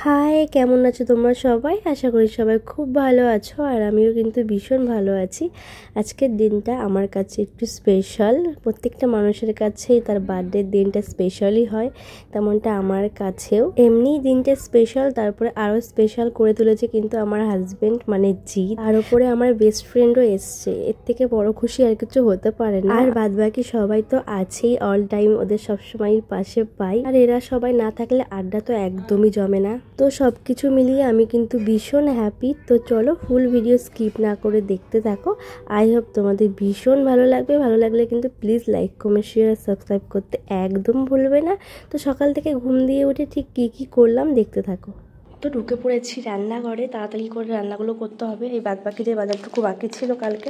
High, কেমন আছো তোমরা সবাই? আশা করি সবাই খুব ভালো আছো, আর আমিও কিন্তু ভীষণ ভালো আছি। আজকের দিনটা আমার কাছে একটু স্পেশাল। প্রত্যেকটা মানুষের কাছেই তার বার্থডের দিনটা স্পেশালই হয়, তেমনটা আমার কাছেও। এমনি দিনটা স্পেশাল, তারপরে আরও স্পেশাল করে তুলেছে কিন্তু আমার হাজবেন্ড মানে জিৎ। আর ওপরে আমার বেস্ট ফ্রেন্ডও এসছে। এর থেকে বড় খুশি আর কিছু হতে পারে না। আর বাদ বাকি সবাই তো আছেই, অল টাইম ওদের সবসময় পাশে পাই। আর এরা সবাই না থাকলে আড্ডা তো একদমই জমে না। তো সবকিছু মিলিয়ে আমি কিন্তু ভীষণ হ্যাপি। তো চলো ফুল ভিডিও স্কিপ না করে দেখতে থাকো। আই হোপ তোমাদের ভীষণ ভালো লাগবে। ভালো লাগলে কিন্তু প্লিজ লাইক, কমেন্ট, শেয়ার আর সাবস্ক্রাইব করতে একদম ভুলবে না। তো সকাল থেকে ঘুম দিয়ে উঠে ঠিক কি করলাম দেখতে থাকো। তো ঢুকে পড়েছি রান্নাঘরে, তাড়াতাড়ি করে রান্নাগুলো করতে হবে। এই বাদবাকি যে বাজারটুকু বাকি ছিল কালকে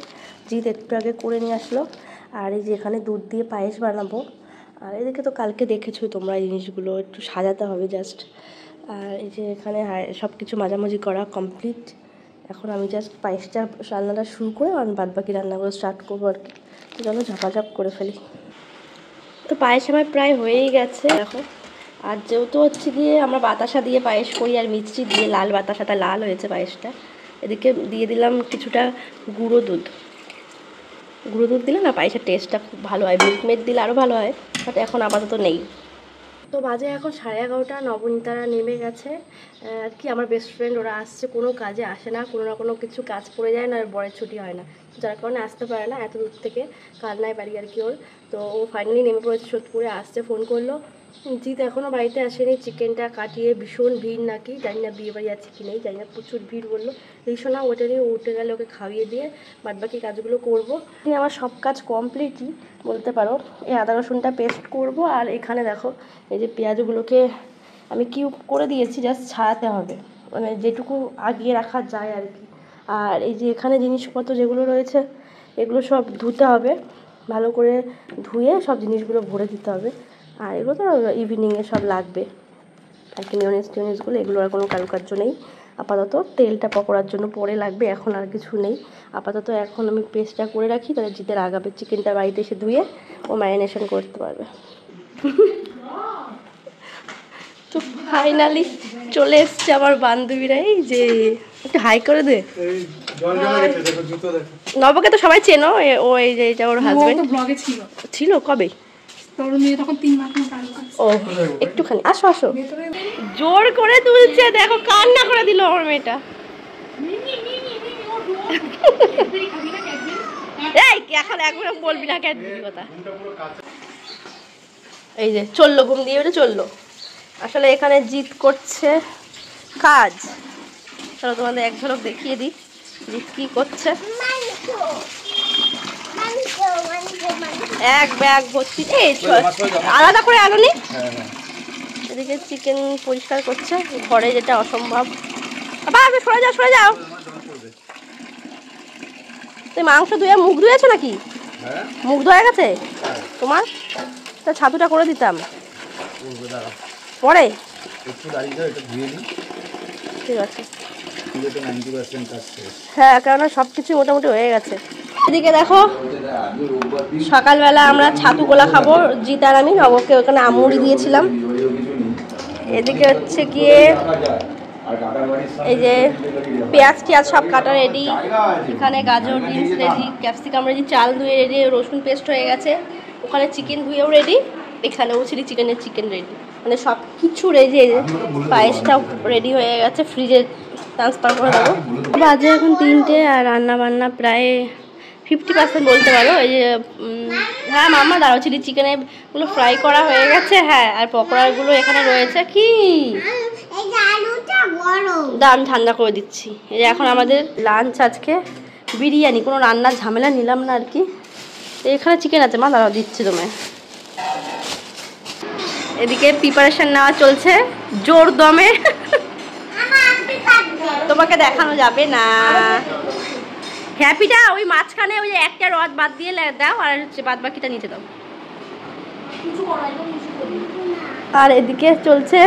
জিৎ একটু আগে করে নিয়ে আসলো। আর এই যে এখানে দুধ দিয়ে পায়েস বানাবো। আর এদিকে তো কালকে দেখেছো তোমরা, এই জিনিসগুলো একটু সাজাতে হবে জাস্ট। আর এই যে এখানে সব কিছু মাঝামাঝি করা কমপ্লিট। এখন আমি জাস্ট পায়েসটা রান্নাটা শুরু করে আমি বাদবাকি রান্নাগুলো স্টার্ট করবো আর কি। তো চলো ঝাপাঝাপ করে ফেলি। তো পায়েস আমার প্রায় হয়েই গেছে দেখো। আর যেহেতু হচ্ছে গিয়ে আমরা বাতাসা দিয়ে পায়েস করি আর মিষ্টি দিয়ে, লাল বাতাসাটা লাল হয়েছে পায়েসটা। এদিকে দিয়ে দিলাম কিছুটা গুঁড়ো দুধ দিলে না পায়েসের টেস্টটা খুব ভালো হয়। মিল্কমেড দিলে আরও ভালো হয়, বাট এখন আপাতত নেই। তো বাজে এখন 11:30। নবনীতারা নেমে গেছে আর কি। আমার বেস্ট ফ্রেন্ড ওরা আসছে, কোনো কাজে আসে না, কোনো না কোনো কিছু কাজ পড়ে যায় না, আর বরের ছুটি হয় না, যার কারণে আসতে পারে না এত দূর থেকে। কালনায় বাড়ি আর কি ওর। তো ও ফাইনালি নেমে পড়েছে সোদপুরে, আসতে ফোন করলো। জিৎ এখনও বাড়িতে আসেনি। চিকেনটা কাটিয়ে ভীষণ ভিড় নাকি, জানি না বিয়ে বাড়ি আছে কি নেই, জানি না, প্রচুর ভিড় বললো। রিসোনা ওটা নিয়ে উঠে গেলে ওকে খাইয়ে দিয়ে বাদবাকি কাজগুলো করবো। আমার সব কাজ কমপ্লিটই বলতে পারো। এই আদা রসুনটা পেস্ট করব। আর এখানে দেখো এই যে পেঁয়াজগুলোকে আমি কিউব করে দিয়েছি, জাস্ট ছাড়াতে হবে, মানে যেটুকু আগিয়ে রাখা যায় আর কি। আর এই যে এখানে জিনিসপত্র যেগুলো রয়েছে এগুলো সব ধুতে হবে, ভালো করে ধুয়ে সব জিনিসগুলো ভরে দিতে হবে। আর এগুলো তো ইভিনিংয়ে সব লাগবে আর কি। টিউনিসগুলো এগুলো আর কোনো কারুকার্য নেই আপাতত। তেলটা পকোড়ার জন্য পরে লাগবে, এখন আর কিছু নেই আপাতত। এখন আমি পেস্টটা করে রাখি, তাহলে জিতের আগাবে চিকেনটা বাড়িতে এসে ধুয়ে ও ম্যারিনেশন করতে পারবে। তো ফাইনালি চলে এসছে আমার বান্ধবীরা। এই যে একটু হাই করে দে। নবকে তো সবাই চেনো, ও এই যে এটা ওর হাজবেন্ড। ছিল কবে? ও একটুখানি আসো আসো, জোর করে তুলছে দেখো, কান্না করে দিল আমার মেয়েটা। এই এখন একবার বলবি না কেন কথা। এই যে চললো, ঘুম দিয়ে বেরো চললো। আসলে এখানে জিৎ করছে কাজ। চলো তোমাদের এক ঝলক দেখিয়ে দিই জিৎ কি করছে। এক ব্যাগ ভর্তি, আলাদা করে আলোনি। এদিকে চিকেন পরিষ্কার করছে ঘরে, যেটা অসম্ভব। বাবা সরে যাও সরে যাও। তুই মাংস ধুয়ে মুখ ধুয়েছো নাকি? মুখ ধোয়া গেছে তোমার? তা ছাতুটা করে দিতাম পরে। ঠিক আছে, হ্যাঁ, কেননা সব কিছু মোটামুটি হয়ে গেছে। এদিকে দেখো সকালবেলা আমরা ছাতু গোলা খাবো জিৎ আর আমি। নবকে ওখানে আমুড়ি দিয়েছিলাম। এদিকে হচ্ছে গিয়ে এই যে পেঁয়াজ টিয়াজ সব কাটা রেডি। এখানে গাজর বিনস রেডি, ক্যাপসিকাম রেডি, চাল ধুয়ে রেডি, রসুন পেস্ট হয়ে গেছে। ওখানে চিকেন ধুয়েও রেডি, এখানেও চিকেন রেডি, মানে সব কিছু রেডি। পায়েসটাও রেডি হয়ে গেছে, ফ্রিজে ট্রান্সফার করে দেবো। বাজে এখন 3টে, আর রান্না বান্না প্রায় 50% বলতে পারো। এই যে হ্যাঁ মামা দাঁড়াও, চিকেনগুলো ফ্রাই করা হয়ে গেছে। হ্যাঁ, আর পকোড়াগুলো এখানে রয়েছে। কি দাম ঠান্ডা করে দিচ্ছি। এই যে এখন আমাদের লাঞ্চ আজকে বিরিয়ানি, কোনো রান্নার ঝামেলা নিলাম না আর কি। এখানে চিকেন আছে, মা দাঁড়াও দিচ্ছি তোমায়। এদিকে প্রিপারেশন নেওয়া চলছে জোর দমে। তোমাকে দেখানো যাবে না। হ্যাপিটা ওই মাঝখানে ওই যে একটা রড বাদ দিয়ে দাও, আর হচ্ছে বাদ বাকিটা নিচে দাও। আর এদিকে চলছে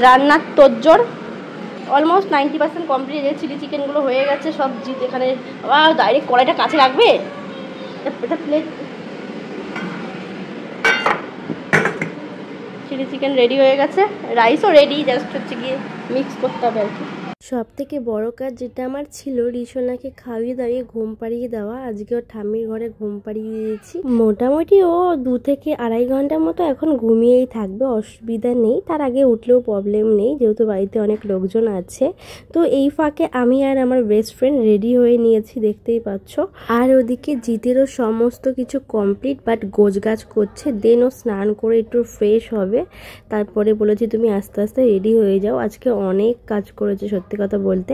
রান্নার তোড়জোড়, অলমোস্ট 90% কমপ্লিট। চিলি চিকেনগুলো হয়ে গেছে সব। জিৎ এখানে ডাইরেক্ট কড়াইটা কাছে রাখবে, এটা plate. Chilli chilli chicken ready হয়ে গেছে, রাইসও রেডি, জাস্ট হচ্ছে গিয়ে মিক্স করতে হবে আর কি। সব থেকে বড় কাজ যেটা আমার ছিল রিসোনাকে খাইয়ে দাঁড়িয়ে ঘুম পাড়িয়ে দেওয়া। আজকে ওর ঠাম্মির ঘরে ঘুম পাড়িয়ে দিয়েছি। মোটামুটি ও 2 থেকে আড়াই ঘন্টার মতো এখন ঘুমিয়েই থাকবে, অসুবিধা নেই। তার আগে উঠলেও প্রবলেম নেই, যেহেতু বাড়িতে অনেক লোকজন আছে। তো এই ফাঁকে আমি আর আমার বেস্ট ফ্রেন্ড রেডি হয়ে নিয়েছি, দেখতেই পাচ্ছ। আর ওদিকে জিতেরও সমস্ত কিছু কমপ্লিট, বাট গোছগাছ করছে। দেন ও স্নান করে একটু ফ্রেশ হবে, তারপরে বলেছি তুমি আস্তে আস্তে রেডি হয়ে যাও। আজকে অনেক কাজ করেছে সত্যি কথা বলতে,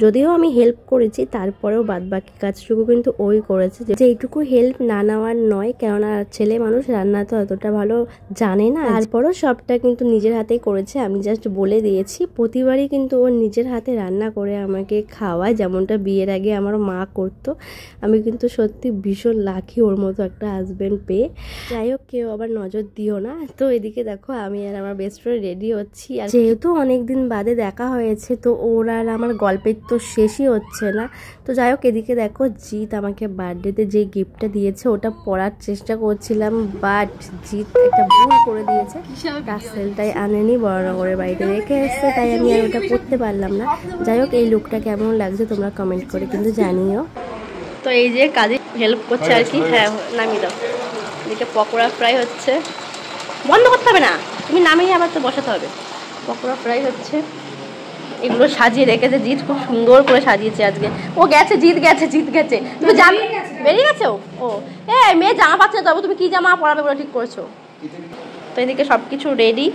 যদিও আমি হেল্প করেছি, তারপরেও বাদ বাকি কাজটুকু কিন্তু ওই করেছে। যে এইটুকু হেল্প না নেওয়ার নয়, কেননা ছেলে মানুষ রান্না তো অতটা ভালো জানে না। তারপরও সবটা কিন্তু নিজের হাতেই করেছে, আমি জাস্ট বলে দিয়েছি। প্রতিবারই কিন্তু ও নিজের হাতে রান্না করে আমাকে খাওয়ায়, যেমনটা বিয়ের আগে আমার মা করতো। আমি কিন্তু সত্যি ভীষণ লাকি ওর মতো একটা হাজব্যান্ড পেয়ে। যাই হোক, কেউ আবার নজর দিও না। তো এদিকে দেখো আমি আর আমার বেস্ট ফ্রেন্ড রেডি হচ্ছি। আর যেহেতু অনেকদিন বাদে দেখা হয়েছে, তো ওর আর আমার গল্পের তো শেষই হচ্ছে না। তো যাই হোক, এদিকে দেখো জিৎ আমাকে বার্থডেতে যে গিফটটা দিয়েছে ওটা পরার চেষ্টা করছিলাম, বাট জিৎ একটা ভুল করে দিয়েছে, টাসেলটাই আনেনি, বড়নগরের বাড়িতে রেখে এসছে, তাই আমি আর ওটা করতে পারলাম না। যাই হোক, এই লুকটা কেমন লাগছে তোমরা কমেন্ট করে কিন্তু জানিও। তো এই যে কাজে হেল্প করছে আর কি। হ্যাঁ, নামিয়ে দাও। এদিকে পকোড়া ফ্রাই হচ্ছে, বন্ধ করতে হবে না, তুমি নামিয়ে আবার তো বসাতে হবে। পকোড়া ফ্রাই হচ্ছে, এগুলো সাজিয়ে রেখেছে জিৎ, খুব সুন্দর করে সাজিয়েছে আজকে। ও গেছে, জিৎ গেছে। তুমি জামা বেরিয়ে গেছে ও মেয়ে জামা পাচ্ছে না, তবে তুমি কি জামা পরাবে বলে ঠিক করেছো। তো এদিকে সব কিছু রেডি,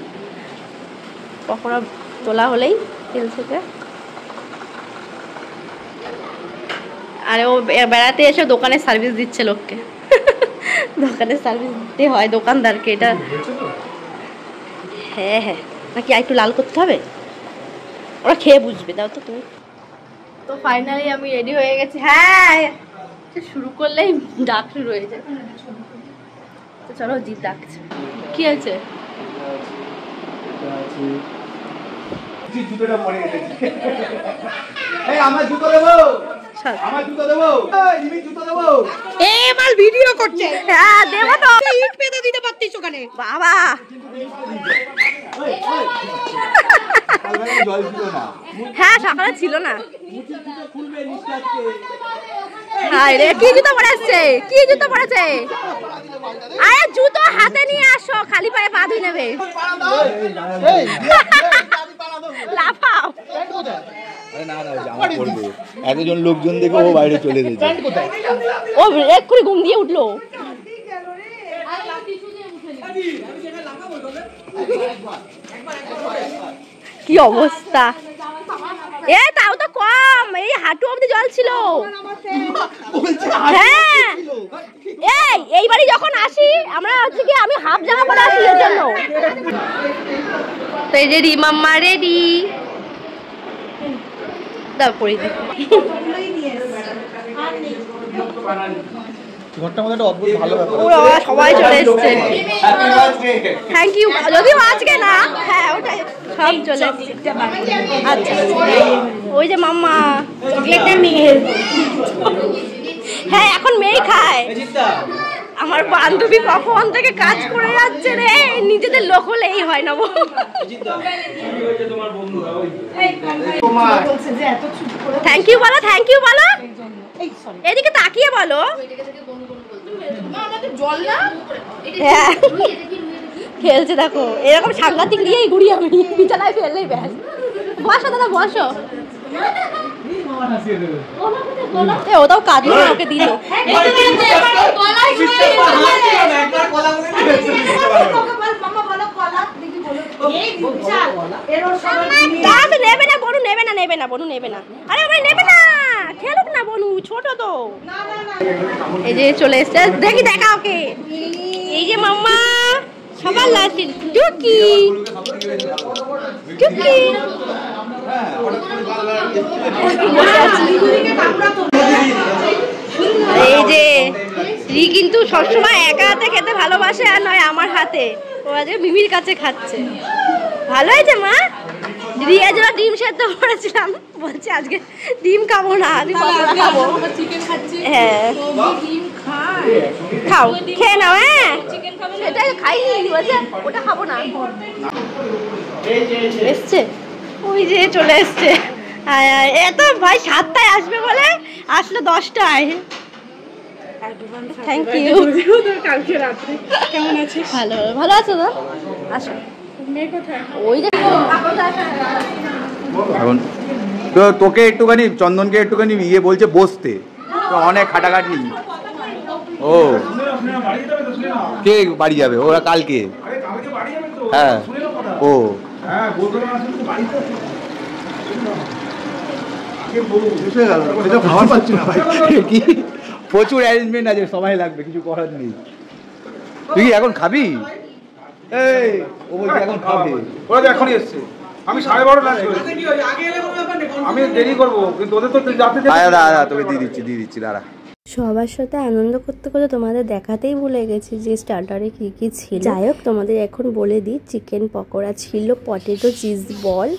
পকোড়া তোলা হলেই তেল থেকে। আর ও বেড়াতে এসে দোকানে সার্ভিস দিচ্ছে লোককে। দোকানে সার্ভিস দিতে হয় দোকানদারকে, এটা। হ্যাঁ, নাকি আর একটু লাল করতে হবে, ওরা খেয়ে বুঝবে। দাও তো তুমি। তো ফাইনালি আমি রেডি হয়ে গেছি। হ্যাঁ, শুরু করলেই ডাক শুরু হয়ে যায়। তো চলো, জিৎ ডাকছে। কি আছে? আমার জুতো দেবো, ভিডিও করছে। হ্যাঁ, দেবো তো। ইট পেতে দিতে পারতিস ওখানে। বাবা, হ্যাঁ সকালে ছিল না। হায় রে, কি জুতো পরেছে? আরে জুতো হাতে নিয়ে আসো, খালি পায়ে পা ধুয়ে নেবে। লাফাও। এতজন লোকজন দেখে ও বাইরে চলে গেছে। ও এক্ষুনি ঘুম দিয়ে উঠলো। কি অবস্থা! তাও তো কম, এই হাঁটু অবধি জল ছিল। হ্যাঁ, এইবারই যখন আসি আমরা হচ্ছে কি, আমি হাফ জামা পরে আসি এর জন্য। তো এই যে মাম্মা রেডি, দাও পরে দিই। সবাই চলে এসছে, থ্যাংক ইউ। যদিও আজকে না, হ্যাঁ ওটাই, সব চলে এসছে। আচ্ছা, ওই যে মাম্মা, হ্যাঁ এখন মেয়ে খায়। আমার বান্ধবী কখন থেকে কাজ করে যাচ্ছে রে, নিজেদের লোক হলে এই হয় না। থ্যাংক ইউ বলো, থ্যাংক ইউ বলো, এদিকে তাকিয়ে বলো। হ্যাঁ খেলছে দেখো, এরকম সাংঘাতিক দিয়েই ঘুরি আমি, বিছানায় ফেললেই ব্যাস। বসো দাদা, বসো। ওটাও কাঁদলো, ওকে দিল। নেবে না বনু, নেবে না। আরে ভাই নেবে না, খেলুক না বনু, ছোট তো। এই যে চলে এসছে, দেখি দেখা ওকে। এই যে মাম্মা, সবার লাস্ট টুকি। এই যে রি কিন্তু সবসময় একা হাতে খেতে ভালোবাসে, আর নয় আমার হাতে। ও আজকে মিমির কাছে খাচ্ছে। ভালো হয়েছে মা। রিয়া যেন ডিম সেদ্ধ করেছিলাম, বলছে আজকে ডিম খাবো না, আমি পকোড়া খাবো। হ্যাঁ, খাও, খেয়ে নাও। হ্যাঁ সেটা খাইনি, বলছে ওটা খাবো না। এসছে, ওই যে চলে এসছে। এত ভাই 7টায় আসবে বলে আসলো 10টায়। Thank you. কালকে রাত্রে কেমন আছিস? ভালো ভালো আছো তো? আসো। মেয়ে কোথায়? ওই যে এখন তো তোকে একটুখানি চন্দনকে একটুখানি ইয়ে বলছে বসতে, তো অনেক খাটাখাটি। ও কে বাড়ি যাবে? ওরা কালকে। হ্যাঁ ও খাবার পাচ্ছি না ভাই, কি প্রচুর অ্যারেঞ্জমেন্ট আছে, সময় লাগবে, কিছু করার নেই। তুই কি এখন খাবি? এই ও বলছে এখন খাবে। ওরা তো এখনই এসছে, আমি 12:30 লাঞ্চ করেছি। আমি দেরি করবো, কিন্তু ওদের তো যাতে দাদা তোকে দিয়ে দিচ্ছি দাঁড়া। সবার সাথে আনন্দ করতে করতে তোমাদের দেখাতেই ভুলে গেছি যে স্টার্টারে কী কী ছিল। যাই হোক তোমাদের এখন বলে দিই, চিকেন পকোড়া ছিল, পটেটো চিজ বল,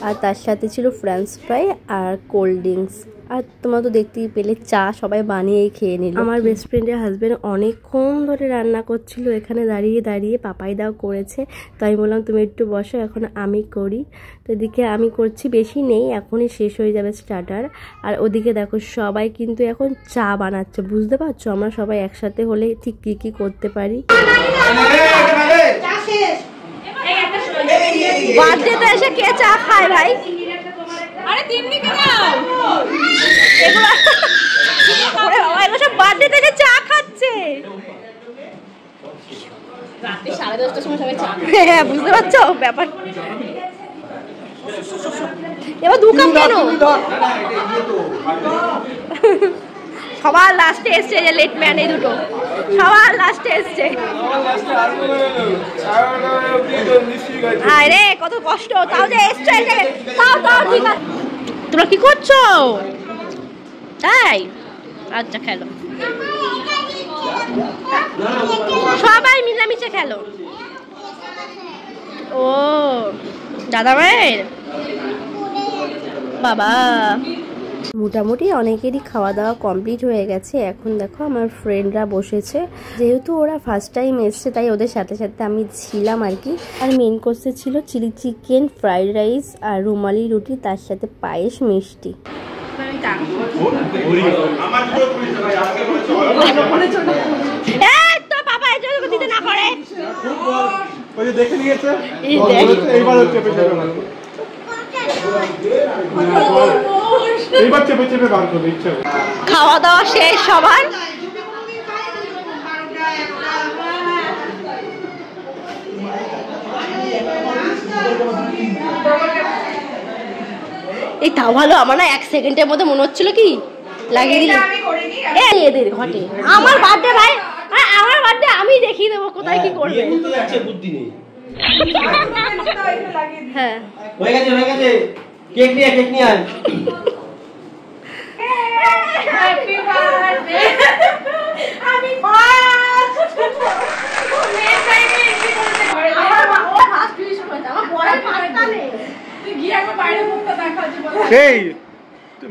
আর তার সাথে ছিল ফ্রেঞ্চ ফ্রাই আর কোল্ড ড্রিঙ্কস। আর তোমরা তো দেখতেই পেলে চা সবাই বানিয়েই খেয়ে নিল। আমার বেস্ট ফ্রেন্ডের হাজব্যান্ড অনেকক্ষণ ধরে রান্না করছিল, এখানে দাঁড়িয়ে দাঁড়িয়ে পাপাই দাও করেছে। তো আমি বললাম তুমি একটু বসো, এখন আমি করি। তো এদিকে আমি করছি, বেশি নেই, এখনই শেষ হয়ে যাবে স্টার্টার। আর ওদিকে দেখো সবাই কিন্তু এখন চা বানাচ্ছে, বুঝতে পারছো আমরা সবাই একসাথে হলে ঠিক কী কী করতে পারি। বার্থডেতে এসে কে চা খায় ভাই? আরে তিন্নি খাও। ওরে বাবা, এগুলো সব বার্থডেতে এসে চা খাচ্ছে। রাতে 10:30টার সময় সবাই চা। হ্যাঁ বুঝতে পারছো ব্যাপার। এবার দোকান কেন? সবার লাস্টে এসছে, যে লেট ম্যান এই দুটো সবার লাস্টে এসছে। আরে কত কষ্ট, তাও যে এসছে, তাও ঠিক আছে। তোমরা কি করছো? তাই আচ্ছা খেলো, সবাই মিলামিশে খেলো। ও দাদা ভাইয়ের বাবা। মোটামুটি অনেকেরই খাওয়া দাওয়া কমপ্লিট হয়ে গেছে। এখন দেখো আমার ফ্রেন্ডরা বসেছে, যেহেতু ওরা ফার্স্ট টাইম এসছে তাই ওদের সাথে সাথে আমি ছিলাম আর কি। আর মেন কোর্সে ছিল চিলি চিকেন, ফ্রাইড রাইস আর রুমালি রুটি, তার সাথে পায়েস, মিষ্টি। দিতে না করে দেখে নিয়েছে, এইবার চেপে চেপে বার করবে ইচ্ছা। খাওয়া দাওয়া শেষ সবার। এই তাও ভালো, আমার না 1 সেকেন্ডের মধ্যে মনে হচ্ছিল কি লাগিয়ে দিলে এদের ঘটে। আমার বার্থডে ভাই, আমার বার্থডে আমি দেখিয়ে দেবো কোথায় কি করবে। হ্যাঁ হয়ে গেছে, কেক নিয়ে আয়। Happy birthday. আমি ফার্স্ট তুই গিয়ে একবার বাইরে মুখটা দেখা যে বল। এই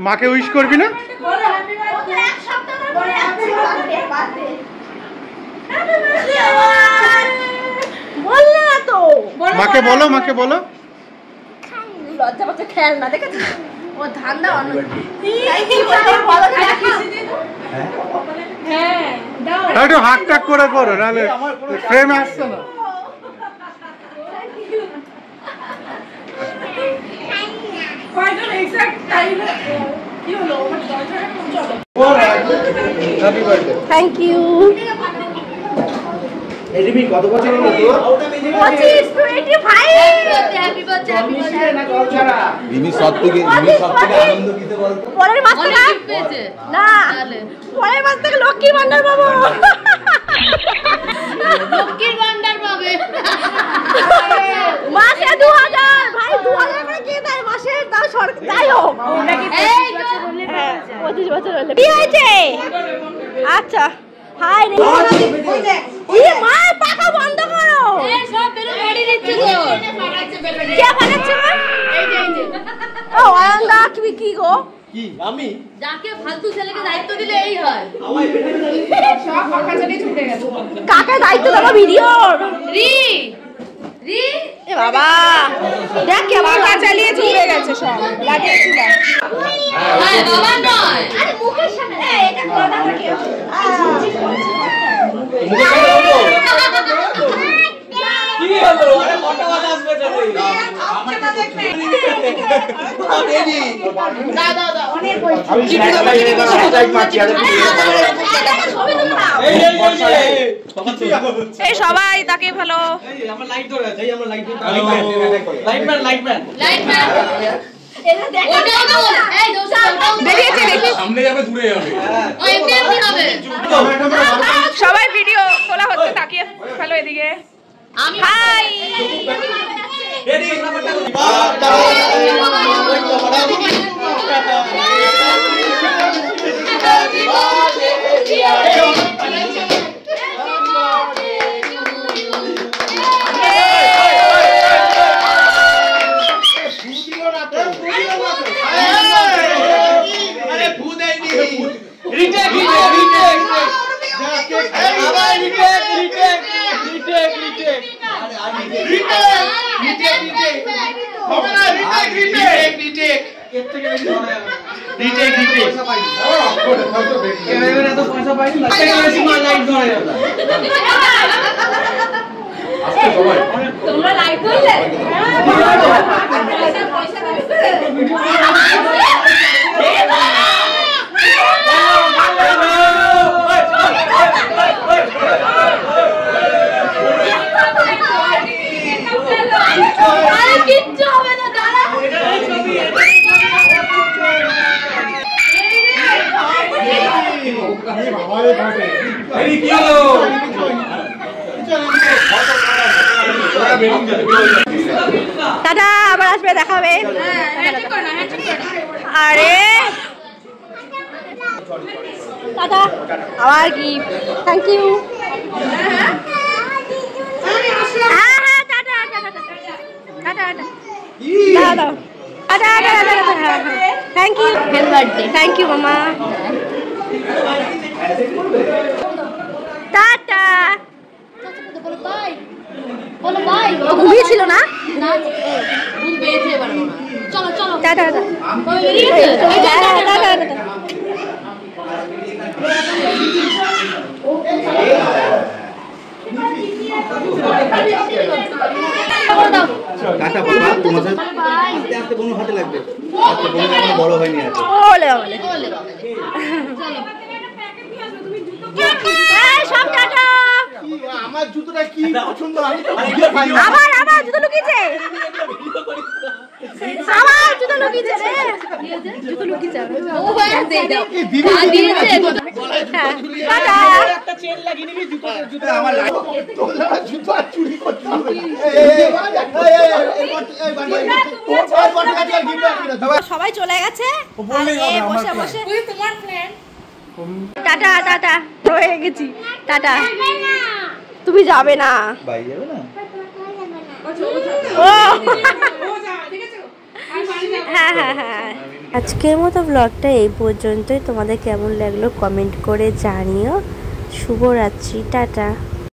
মাকে উইশ করবি না? বলো হ্যাপি বার্থডে। এক সপ্তাহ পরে হ্যাপি বার্থডে। বললে না তো, মাকে বলো। লজ্জা পাচ্ছে, খেয়াল না দেখেছিস ও ধান্দা অন্য। হ্যাঁ দাও একটু হাক টাক করে করো, নাহলে ফ্রেমে আসছে না। কয়জন এক্সাক্ট টাইমে কি হলো? মানে 10 মিনিট চলো। Happy birthday. Thank you. এডিবি কত বছর হলো তোর? 25 25 হ্যাপি বার্থডে। রিমি সব থেকে আনন্দ দিতে বলতো। পরের মাস থেকে না, পরের মাস থেকে লক্ষ্মীর ভান্ডার পাবো। লক্ষ্মীর ভান্ডার পাবে মাসে 2000 ভাই, 2000 করে কে দেয় মাসে? তাও সরকার তাই হোক। এই 25 বছর হলে কি হয়েছে? আচ্ছা হাই রে, এই মা টাকা বন্ধ করো। এই সব বেলুন ফাটিয়ে দিচ্ছে তো। কে ফাটাচ্ছে? এই যে ও আনন্দা কি গো? কি আমি যাকে ফালতু ছেলেকে দায়িত্ব দিলে এই হয়। সব পাকা চালিয়ে ছুটে গেছে। কাকে দায়িত্ব দেবো ভিডিওর? রি রি এ বাবা দেখ কে পাকা চালিয়ে ছুটে গেছে সব লাগিয়ে চুলা। হ্যাঁ বাবা নয়, আরে মুখের সামনে এটা কথা থাকে। কি হলো আরে মোটা কথা আসবে তো আমারটা দেখবে দেরি দাও অনেক বলছি। আমি স্যাটাইট মারছি আর এই সবাই তাকে ভালো। এই আমার লাইট ধরে আছে, এই আমার লাইট ধরে লাইটম্যান লাইট ম্যান এটা দেখ ওটাও তো এই দোসা দেখিয়েছি দেখি সামনে যাবে দূরে যাবে। ও এমনি এমনি হবে। সবাই ভিডিও তোলা হচ্ছে, তাকিয়ে ফেলো এদিকে। আমি হাই রেডি আরে ভূত আইনি রিটেক আবার রিটেক হবে না রিটেক এর থেকে বেশি ধরা যাবে রিটেক এবারে তো পয়সা পাইনি লাগছে বেশি মাল লাইট ধরা যাবে তোমরা লাইট করলে আরে কিচ্ছু হবে না দাঁড়া। এই কি হলো? টাটা, আবার আসবে, দেখাবে। আরে টাটা, আবার কি, থ্যাংক ইউ। হ্যাঁ হ্যাঁ tata tata tata tata tata thank you. Happy birthday. Thank you মামা। টাটা। ঘুমিয়েছিল না? Tata tata. টাটা বাবা, তোমার সাথে আস্তে আস্তে বোন হাতে লাগবে, আস্তে বোন এখনো বড় হয়নি আছে। ওলে ওলে সব টাটা। আমার জুতোটা কি পছন্দ আমি তো বুঝতে পারি না। আবার জুতো লুকিয়েছে, আবার জুতো লুকিয়েছে রে, জুতো লুকিয়েছে। ও ভাই দে দাও, দিয়েছে টাটা। একটা চেন লাগিয়ে নিবি জুতো আমার তোমরা জুতো আর চুরি করতে হবে। সবাই চলে গেছে, আর এ বসে বসে তোমার ফ্রেন্ড টাটা টাটা হয়ে গেছি। টাটা। তুমি যাবে না? বাই যাবে না? ও ঠিক আছে আর বাড়ি যাবো। হ্যাঁ হ্যাঁ হ্যাঁ। আজকের মতো ব্লগটা এই পর্যন্তই। তোমাদের কেমন লাগলো কমেন্ট করে জানিও। শুভরাত্রি, টাটা।